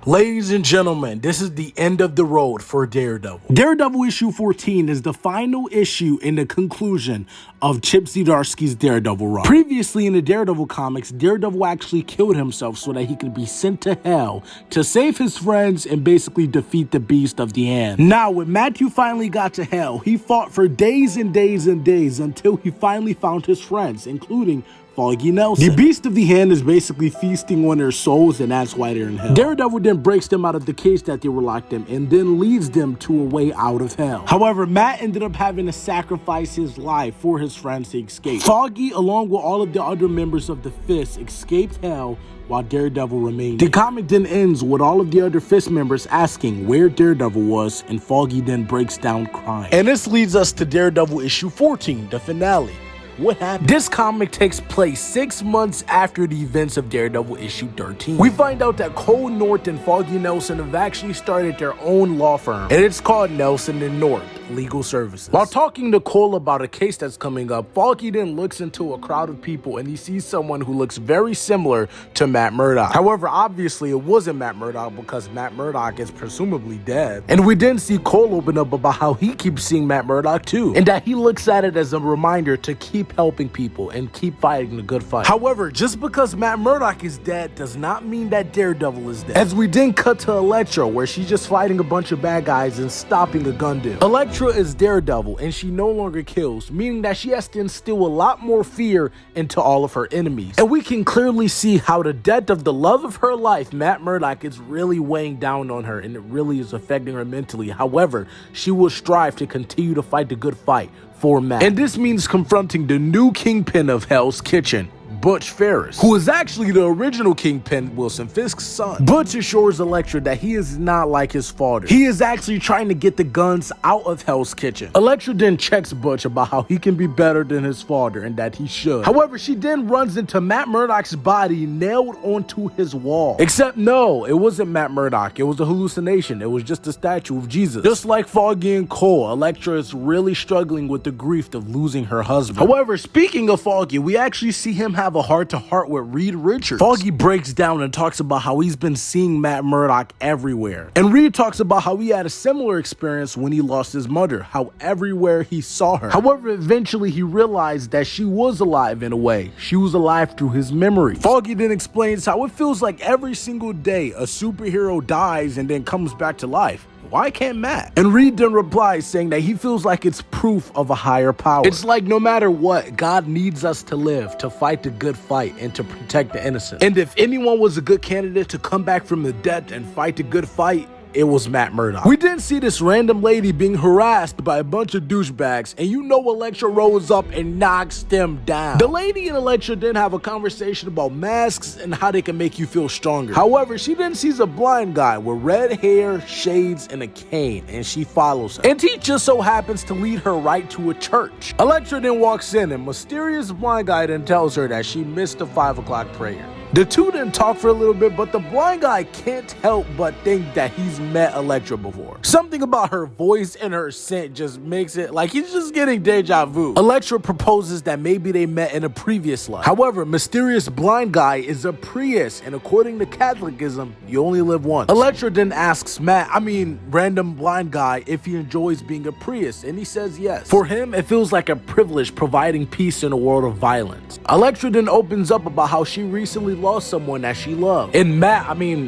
Ladies and gentlemen, this is the end of the road for Daredevil. Daredevil issue 14 is the final issue in the conclusion of Chip Zdarsky's Daredevil run. Previously in the Daredevil comics, Daredevil actually killed himself so that he could be sent to hell to save his friends and basically defeat the Beast of the Hand. Now, when Matthew finally got to hell, he fought for days and days and days until he finally found his friends, including Foggy Nelson. The Beast of the Hand is basically feasting on their souls, and that's why they're in hell. Daredevil then breaks them out of the cage that they were locked in and then leads them to a way out of hell. However, Matt ended up having to sacrifice his life for his friends to escape. Foggy, along with all of the other members of the Fist, escaped hell while Daredevil remained. The comic then ends with all of the other Fist members asking where Daredevil was, and Foggy then breaks down crying. And this leads us to Daredevil issue 14, the finale. What happened? This comic takes place 6 months after the events of Daredevil issue 13. We find out that Cole North and Foggy Nelson have actually started their own law firm, and it's called Nelson and North Legal Services. While talking to Cole about a case that's coming up, Foggy then looks into a crowd of people and he sees someone who looks very similar to Matt Murdock. However, obviously it wasn't Matt Murdock because Matt Murdock is presumably dead. And we then see Cole open up about how he keeps seeing Matt Murdock too, and that he looks at it as a reminder to keep helping people and keep fighting the good fight. However, just because Matt Murdock is dead does not mean that Daredevil is dead, as we then cut to Elektra, where she's just fighting a bunch of bad guys and stopping a gun deal. Elektra is Daredevil and she no longer kills, meaning that she has to instill a lot more fear into all of her enemies. And we can clearly see how the death of the love of her life, Matt Murdock, is really weighing down on her and it really is affecting her mentally. However, she will strive to continue to fight the good fight for Matt. And this means confronting the new kingpin of Hell's Kitchen, Butch Ferris, who is actually the original Kingpin, Wilson Fisk's son. Butch assures Elektra that he is not like his father. He is actually trying to get the guns out of Hell's Kitchen. Elektra then checks Butch about how he can be better than his father and that he should. However, she then runs into Matt Murdock's body nailed onto his wall. Except no, it wasn't Matt Murdock. It was a hallucination. It was just a statue of Jesus. Just like Foggy and Cole, Elektra is really struggling with the grief of losing her husband. However, speaking of Foggy, we actually see him have a heart-to-heart with Reed Richards. Foggy breaks down and talks about how he's been seeing Matt Murdock everywhere. And Reed talks about how he had a similar experience when he lost his mother, how everywhere he saw her. However, eventually he realized that she was alive in a way. She was alive through his memories. Foggy then explains how it feels like every single day a superhero dies and then comes back to life. Why can't Matt? And Reed then replies saying that he feels like it's proof of a higher power. It's like no matter what, God needs us to live, to fight the good fight, and to protect the innocent. And if anyone was a good candidate to come back from the dead and fight the good fight, it was Matt Murdock. We didn't see this random lady being harassed by a bunch of douchebags, and you know Elektra rolls up and knocks them down. The lady and Elektra then have a conversation about masks and how they can make you feel stronger. However, she then sees a blind guy with red hair, shades, and a cane, and she follows her. And he just so happens to lead her right to a church. Elektra then walks in, and mysterious blind guy then tells her that she missed the 5 o'clock prayer. The two then talk for a little bit, but the blind guy can't help but think that he's met Elektra before. Something about her voice and her scent just makes it like he's just getting deja vu. Elektra proposes that maybe they met in a previous life. However, mysterious blind guy is a priest, and according to Catholicism, you only live once. Elektra then asks random blind guy, if he enjoys being a priest, and he says yes. For him, it feels like a privilege providing peace in a world of violence. Elektra then opens up about how she recently lost someone that she loved, and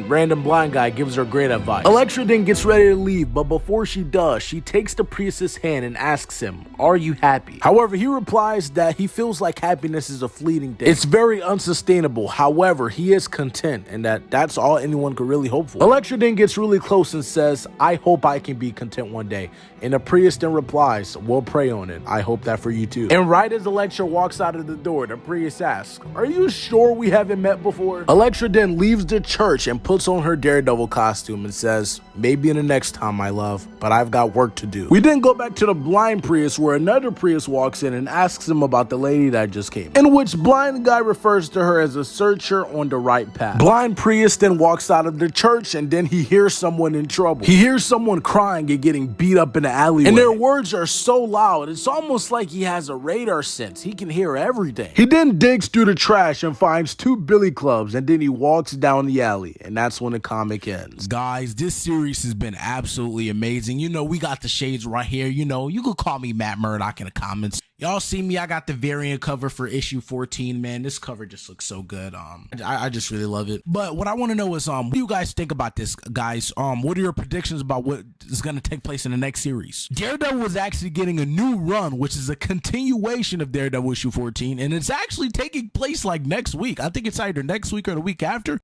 random blind guy gives her great advice. Elektra then gets ready to leave, but before she does, she takes the priest's hand and asks him, "Are you happy?" However, he replies that he feels like happiness is a fleeting thing. It's very unsustainable. However, he is content, and that's all anyone could really hope for. Elektra then gets really close and says, "I hope I can be content one day." And the priest then replies, "We'll pray on it. I hope that for you too." And right as Elektra walks out of the door, the priest asks, "Are you sure we haven't met before?" Elektra then leaves the church and puts on her Daredevil costume and says, "Maybe in the next time, my love, but I've got work to do." We then go back to the blind priest, where another priest walks in and asks him about the lady that just came, in which blind guy refers to her as a searcher on the right path. Blind priest then walks out of the church, and then he hears someone in trouble. He hears someone crying and getting beat up in the alleyway, and their words are so loud, it's almost like he has a radar sense. He can hear everything. He then digs through the trash and finds 2 billy clubs, and then he walks down the alley, and that's when the comic ends. Guys, this series has been absolutely amazing. You know, we got the shades right here. You know, you could call me Matt Murdock in the comments. Y'all see me, I got the variant cover for issue 14, man. This cover just looks so good. I just really love it. But what I want to know is, what do you guys think about this, guys? What are your predictions about what is going to take place in the next series? Daredevil is actually getting a new run, which is a continuation of Daredevil issue 14, and it's actually taking place like next week. I think it's either next week or the week after.